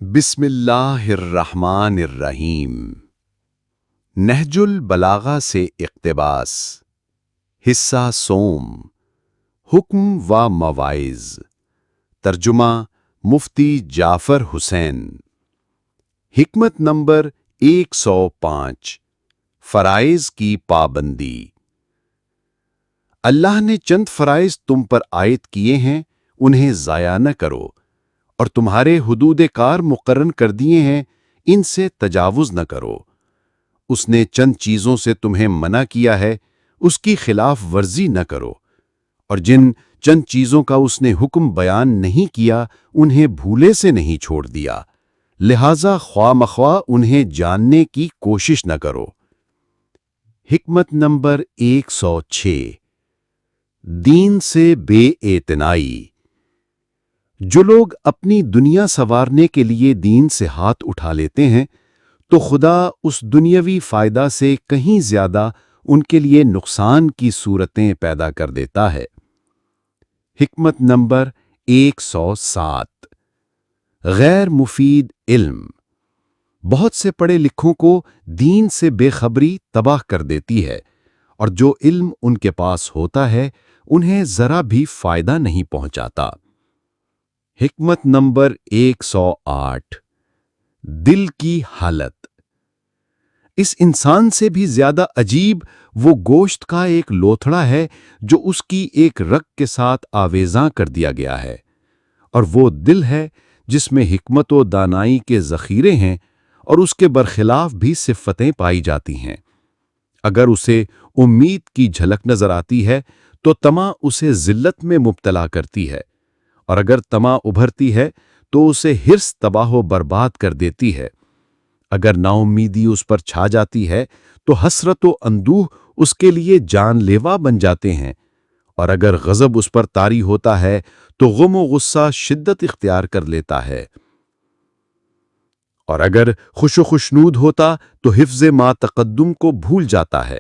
بسم اللہ الرحمن الرحیم۔ نہج البلاغہ سے اقتباس، حصہ سوم، حکم و مواعظ، ترجمہ مفتی جعفر حسین۔ حکمت نمبر 105، فرائض کی پابندی۔ اللہ نے چند فرائض تم پر عائد کیے ہیں، انہیں ضائع نہ کرو، اور تمہارے حدود کار مقرر کر دیے ہیں، ان سے تجاوز نہ کرو۔ اس نے چند چیزوں سے تمہیں منع کیا ہے، اس کی خلاف ورزی نہ کرو، اور جن چند چیزوں کا اس نے حکم بیان نہیں کیا انہیں بھولے سے نہیں چھوڑ دیا، لہذا خواہ مخواہ انہیں جاننے کی کوشش نہ کرو۔ حکمت نمبر 106، دین سے بے اعتنائی۔ جو لوگ اپنی دنیا سنوارنے کے لیے دین سے ہاتھ اٹھا لیتے ہیں تو خدا اس دنیاوی فائدہ سے کہیں زیادہ ان کے لیے نقصان کی صورتیں پیدا کر دیتا ہے۔ حکمت نمبر 107، غیر مفید علم۔ بہت سے پڑھے لکھوں کو دین سے بے خبری تباہ کر دیتی ہے، اور جو علم ان کے پاس ہوتا ہے انہیں ذرا بھی فائدہ نہیں پہنچاتا۔ حکمت نمبر 108، دل کی حالت۔ اس انسان سے بھی زیادہ عجیب وہ گوشت کا ایک لوتھڑا ہے جو اس کی ایک رگ کے ساتھ آویزاں کر دیا گیا ہے، اور وہ دل ہے جس میں حکمت و دانائی کے ذخیرے ہیں، اور اس کے برخلاف بھی صفتیں پائی جاتی ہیں۔ اگر اسے امید کی جھلک نظر آتی ہے تو طمع اسے ذلت میں مبتلا کرتی ہے، اور اگر طمع ابھرتی ہے تو اسے حرص تباہ و برباد کر دیتی ہے۔ اگر نا امیدی اس پر چھا جاتی ہے تو حسرت و اندوہ اس کے لیے جان لیوا بن جاتے ہیں، اور اگر غضب اس پر طاری ہوتا ہے تو غم و غصہ شدت اختیار کر لیتا ہے، اور اگر خوش و خشنود ہوتا تو حفظ ما تقدم کو بھول جاتا ہے،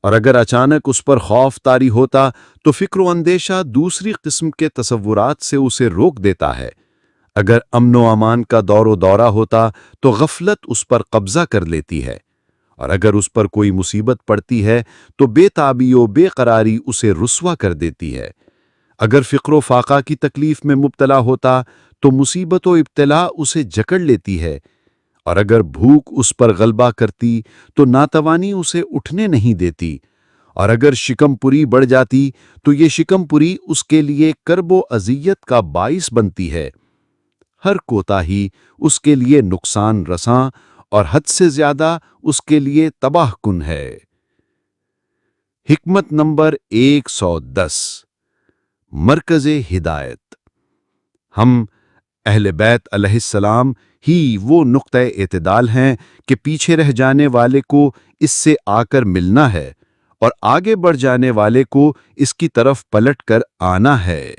اور اگر اچانک اس پر خوف طاری ہوتا تو فکر و اندیشہ دوسری قسم کے تصورات سے اسے روک دیتا ہے۔ اگر امن و امان کا دور و دورہ ہوتا تو غفلت اس پر قبضہ کر لیتی ہے، اور اگر اس پر کوئی مصیبت پڑتی ہے تو بے تابی و بے قراری اسے رسوا کر دیتی ہے۔ اگر فقر و فاقہ کی تکلیف میں مبتلا ہوتا تو مصیبت و ابتلا اسے جکڑ لیتی ہے، اور اگر بھوک اس پر غلبہ کرتی تو ناتوانی اسے اٹھنے نہیں دیتی، اور اگر شکم پوری بڑھ جاتی تو یہ شکم پوری اس کے لیے کرب و اذیت کا باعث بنتی ہے۔ ہر کوتاہی اس کے لیے نقصان رساں، اور حد سے زیادہ اس کے لیے تباہ کن ہے۔ حکمت نمبر 110، مرکز ہدایت۔ ہم اہل بیت علیہ السلام ہی وہ نقطہ اعتدال ہیں کہ پیچھے رہ جانے والے کو اس سے آ کر ملنا ہے، اور آگے بڑھ جانے والے کو اس کی طرف پلٹ کر آنا ہے۔